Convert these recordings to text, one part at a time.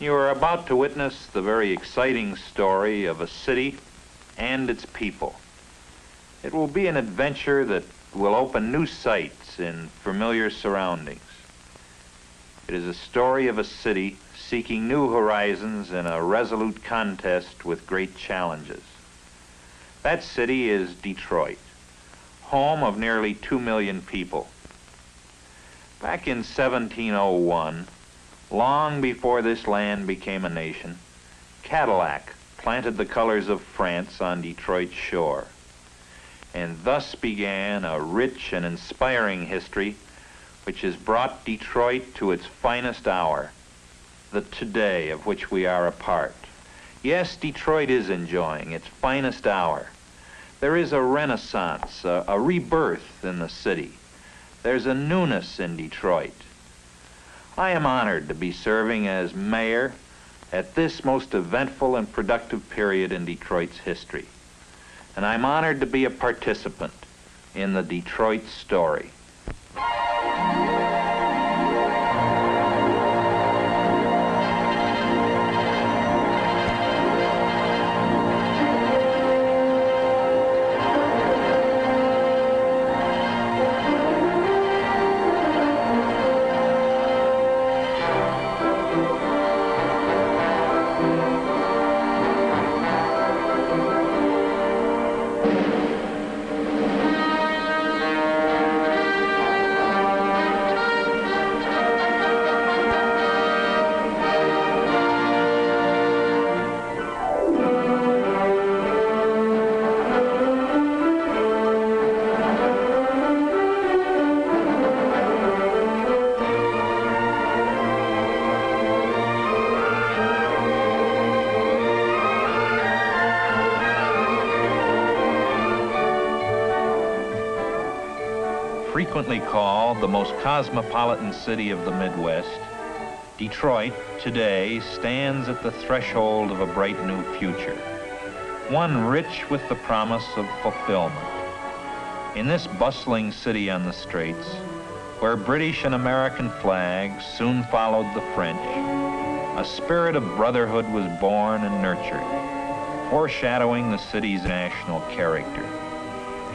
You are about to witness the very exciting story of a city and its people. It will be an adventure that will open new sights in familiar surroundings. It is a story of a city seeking new horizons in a resolute contest with great challenges. That city is Detroit, home of nearly 2 million people. Back in 1701, long before this land became a nation, Cadillac planted the colors of France on Detroit's shore. And thus began a rich and inspiring history which has brought Detroit to its finest hour, the today of which we are a part. Yes, Detroit is enjoying its finest hour. There is a renaissance, a rebirth in the city. There's a newness in Detroit. I am honored to be serving as mayor at this most eventful and productive period in Detroit's history. And I'm honored to be a participant in the Detroit story. Frequently called the most cosmopolitan city of the Midwest, Detroit today stands at the threshold of a bright new future, one rich with the promise of fulfillment. In this bustling city on the Straits, where British and American flags soon followed the French, a spirit of brotherhood was born and nurtured, foreshadowing the city's national character.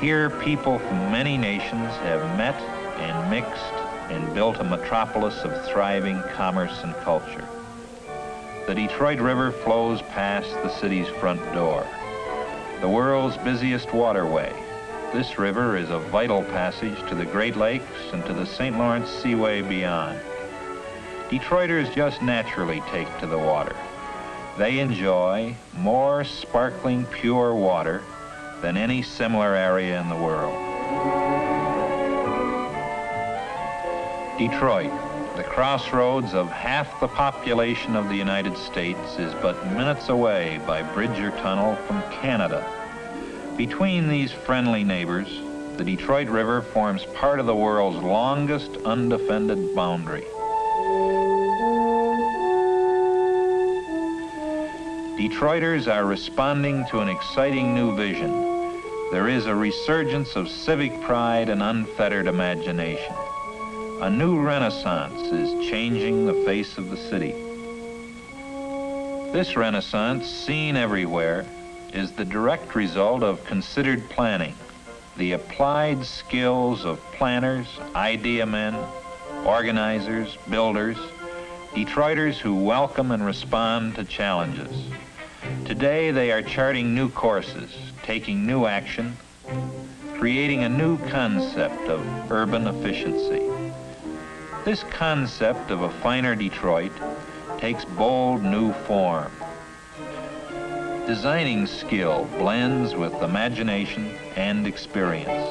Here, people from many nations have met and mixed and built a metropolis of thriving commerce and culture. The Detroit River flows past the city's front door, the world's busiest waterway. This river is a vital passage to the Great Lakes and to the St. Lawrence Seaway beyond. Detroiters just naturally take to the water. They enjoy more sparkling, pure water than any similar area in the world. Detroit, the crossroads of half the population of the United States, is but minutes away by bridge or tunnel from Canada. Between these friendly neighbors, the Detroit River forms part of the world's longest undefended boundary. Detroiters are responding to an exciting new vision. There is a resurgence of civic pride and unfettered imagination. A new renaissance is changing the face of the city. This renaissance, seen everywhere, is the direct result of considered planning, the applied skills of planners, idea men, organizers, builders, Detroiters who welcome and respond to challenges. Today, they are charting new courses, taking new action, creating a new concept of urban efficiency. This concept of a finer Detroit takes bold new form. Designing skill blends with imagination and experience.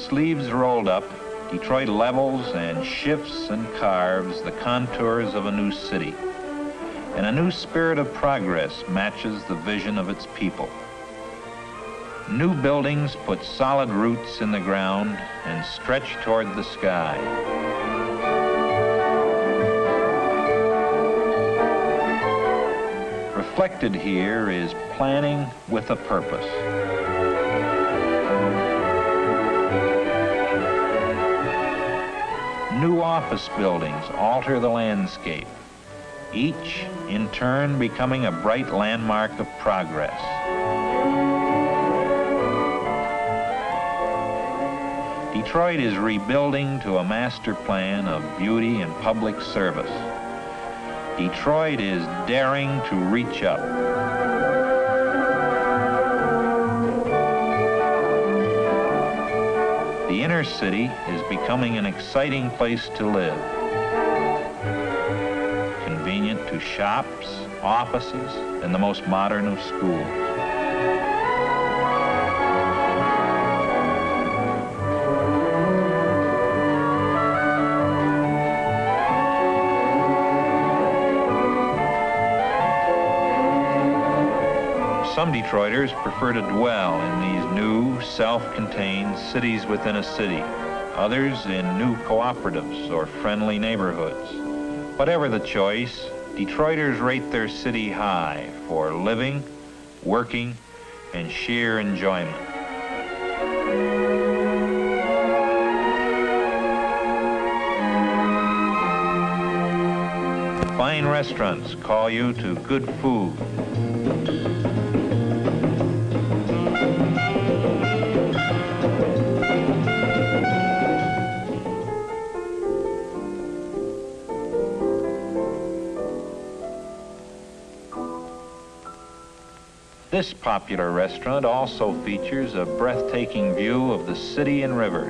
Sleeves rolled up, Detroit levels and shifts and carves the contours of a new city, and a new spirit of progress matches the vision of its people. New buildings put solid roots in the ground and stretch toward the sky. reflected here is planning with a purpose. New office buildings alter the landscape, each in turn becoming a bright landmark of progress. Detroit is rebuilding to a master plan of beauty and public service. Detroit is daring to reach up. The inner city is becoming an exciting place to live. Convenient to shops, offices, and the most modern of schools. Some Detroiters prefer to dwell in these new, self-contained cities within a city, others in new cooperatives or friendly neighborhoods. Whatever the choice, Detroiters rate their city high for living, working, and sheer enjoyment. Fine restaurants call you to good food. This popular restaurant also features a breathtaking view of the city and river.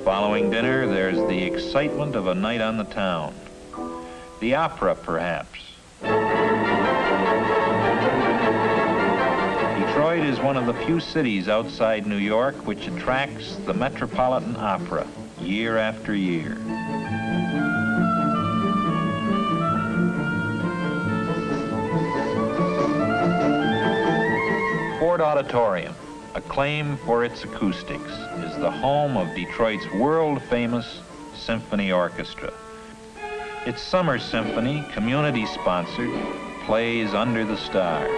Following dinner, there's the excitement of a night on the town. The opera, perhaps. Detroit is one of the few cities outside New York which attracts the Metropolitan Opera year after year. Ford Auditorium, acclaimed for its acoustics, is the home of Detroit's world-famous symphony orchestra. Its summer symphony, community-sponsored, plays under the stars.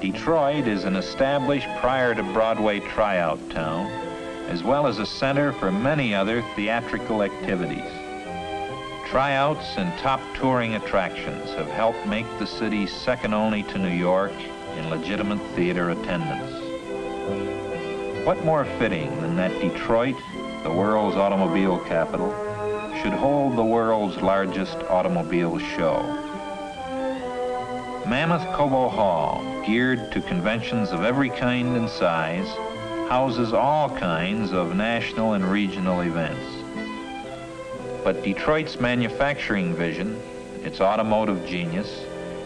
Detroit is an established prior to Broadway tryout town, as well as a center for many other theatrical activities. Tryouts and top touring attractions have helped make the city second only to New York in legitimate theater attendance. What more fitting than that Detroit, the world's automobile capital, should hold the world's largest automobile show. Mammoth Cobo Hall, geared to conventions of every kind and size, houses all kinds of national and regional events. But Detroit's manufacturing vision, its automotive genius,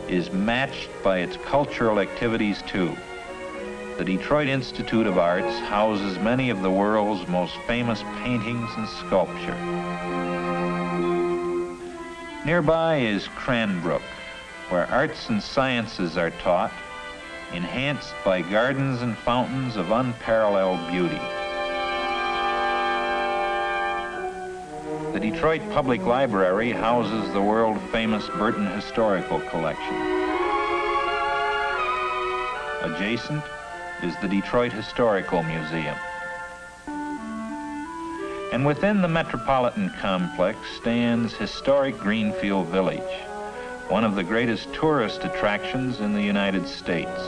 is matched by its cultural activities too. The Detroit Institute of Arts houses many of the world's most famous paintings and sculpture. Nearby is Cranbrook, where arts and sciences are taught, enhanced by gardens and fountains of unparalleled beauty. The Detroit Public Library houses the world-famous Burton Historical Collection. Adjacent is the Detroit Historical Museum. And within the Metropolitan Complex stands historic Greenfield Village, one of the greatest tourist attractions in the United States.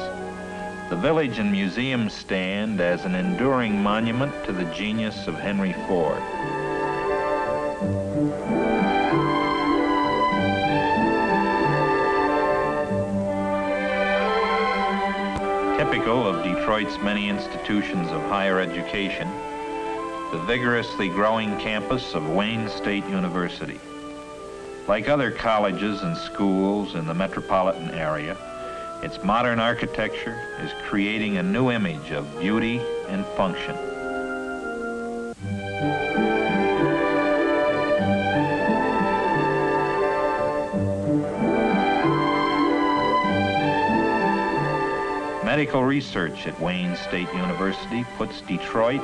The village and museum stand as an enduring monument to the genius of Henry Ford. Typical of Detroit's many institutions of higher education, the vigorously growing campus of Wayne State University. Like other colleges and schools in the metropolitan area, its modern architecture is creating a new image of beauty and function. Medical research at Wayne State University puts Detroit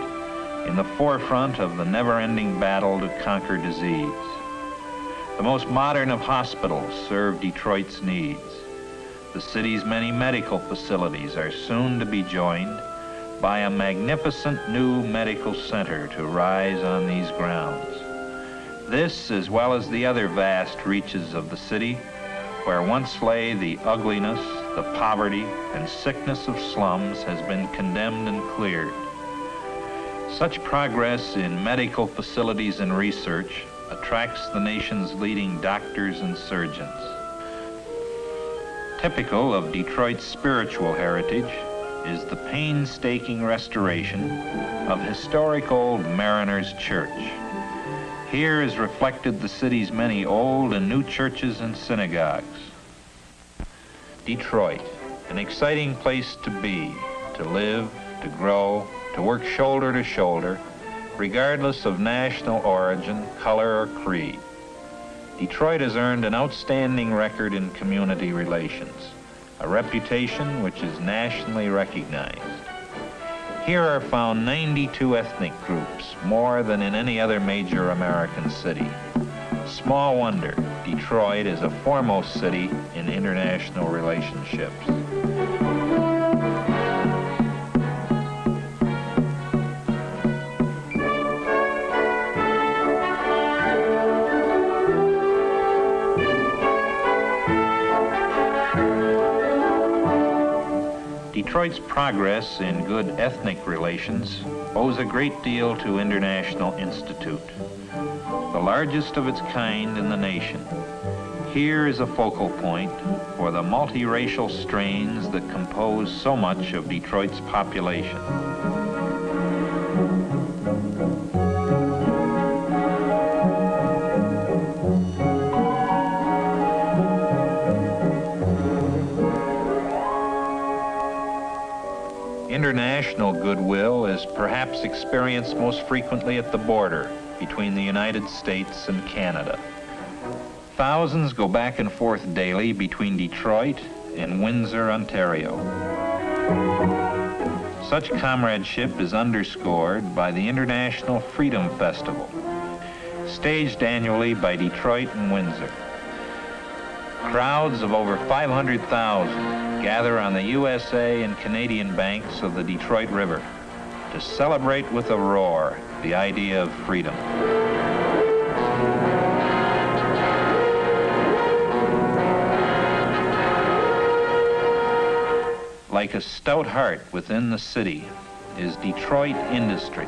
in the forefront of the never-ending battle to conquer disease. The most modern of hospitals serve Detroit's needs. The city's many medical facilities are soon to be joined by a magnificent new medical center to rise on these grounds. This, as well as the other vast reaches of the city, where once lay the ugliness, the poverty, and sickness of slums, has been condemned and cleared. Such progress in medical facilities and research attracts the nation's leading doctors and surgeons. Typical of Detroit's spiritual heritage is the painstaking restoration of historic old Mariners Church. Here is reflected the city's many old and new churches and synagogues. Detroit, an exciting place to be, to live, to grow, to work shoulder to shoulder, regardless of national origin, color, or creed. Detroit has earned an outstanding record in community relations, a reputation which is nationally recognized. Here are found 92 ethnic groups, more than in any other major American city. Small wonder, Detroit is a foremost city in international relationships. Detroit's progress in good ethnic relations owes a great deal to International Institute, the largest of its kind in the nation. Here is a focal point for the multiracial strains that compose so much of Detroit's population. International goodwill is perhaps experienced most frequently at the border between the United States and Canada. Thousands go back and forth daily between Detroit and Windsor, Ontario. Such comradeship is underscored by the International Freedom Festival, staged annually by Detroit and Windsor. Crowds of over 500,000 gather on the USA and Canadian banks of the Detroit River to celebrate with a roar the idea of freedom. Like a stout heart within the city is Detroit industry,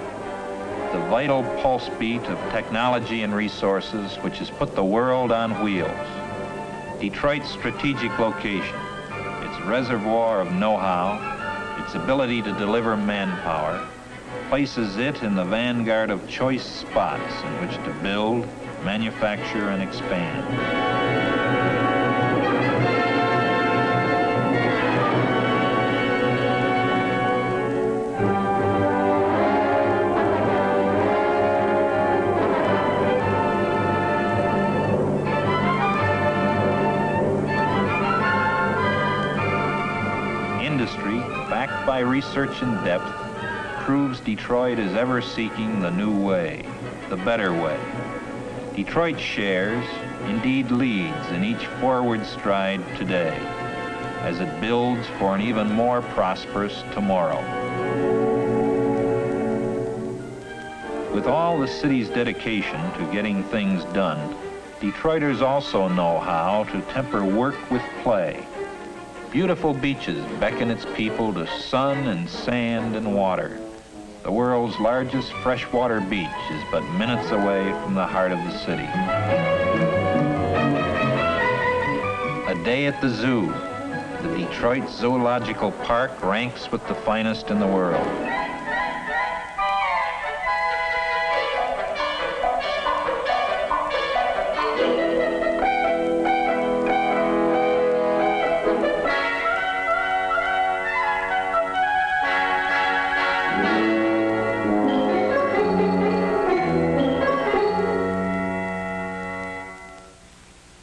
the vital pulse beat of technology and resources which has put the world on wheels. Detroit's strategic location, its reservoir of know-how, its ability to deliver manpower, places it in the vanguard of choice spots in which to build, manufacture, and expand. Industry, backed by research in depth, proves Detroit is ever seeking the new way, the better way. Detroit shares, indeed leads, in each forward stride today, as it builds for an even more prosperous tomorrow. With all the city's dedication to getting things done, Detroiters also know how to temper work with play. Beautiful beaches beckon its people to sun and sand and water. The world's largest freshwater beach is but minutes away from the heart of the city. A day at the zoo. The Detroit Zoological Park ranks with the finest in the world.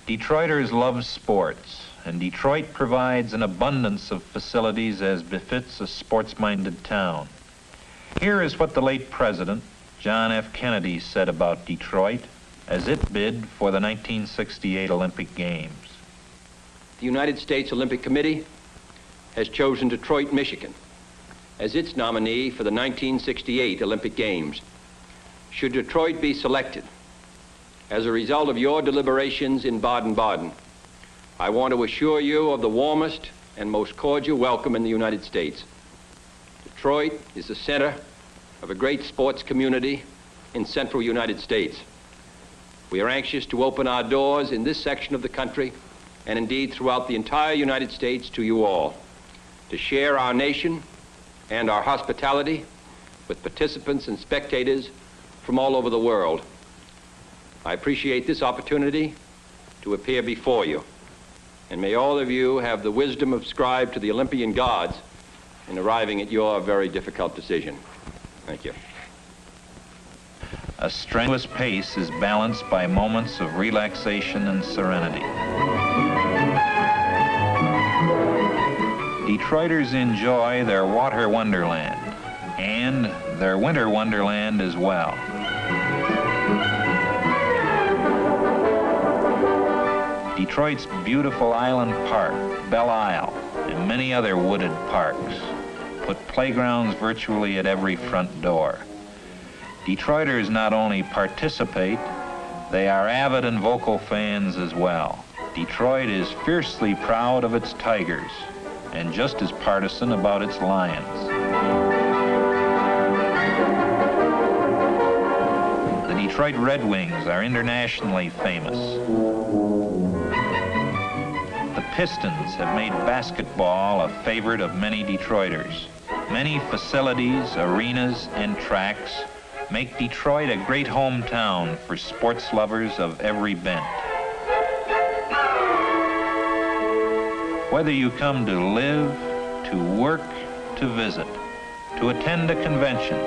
Detroiters love sports, and Detroit provides an abundance of facilities as befits a sports-minded town. Here is what the late President, John F. Kennedy, said about Detroit as it bid for the 1968 Olympic Games. The United States Olympic Committee has chosen Detroit, Michigan, as its nominee for the 1968 Olympic Games. Should Detroit be selected as a result of your deliberations in Baden-Baden, I want to assure you of the warmest and most cordial welcome in the United States. Detroit is the center of a great sports community in central United States. We are anxious to open our doors in this section of the country and indeed throughout the entire United States to you all, to share our nation and our hospitality with participants and spectators from all over the world. I appreciate this opportunity to appear before you, and may all of you have the wisdom ascribed to the Olympian gods in arriving at your very difficult decision. Thank you. A strenuous pace is balanced by moments of relaxation and serenity. Detroiters enjoy their water wonderland and their winter wonderland as well. Detroit's beautiful Island Park, Belle Isle, and many other wooded parks put playgrounds virtually at every front door. Detroiters not only participate, they are avid and vocal fans as well. Detroit is fiercely proud of its Tigers and just as partisan about its Lions. The Detroit Red Wings are internationally famous. The Pistons have made basketball a favorite of many Detroiters. Many facilities, arenas, and tracks make Detroit a great hometown for sports lovers of every bent. Whether you come to live, to work, to visit, to attend a convention,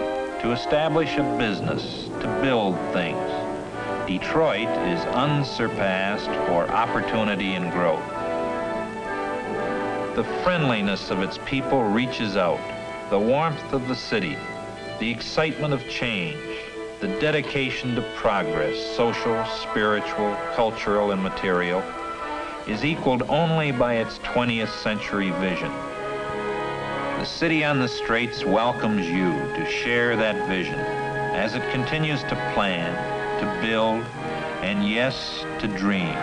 to establish a business, to build things, Detroit is unsurpassed for opportunity and growth. The friendliness of its people reaches out, the warmth of the city, the excitement of change, the dedication to progress, social, spiritual, cultural, and material, is equaled only by its 20th century vision. The city on the Straits welcomes you to share that vision as it continues to plan, to build, and yes, to dream.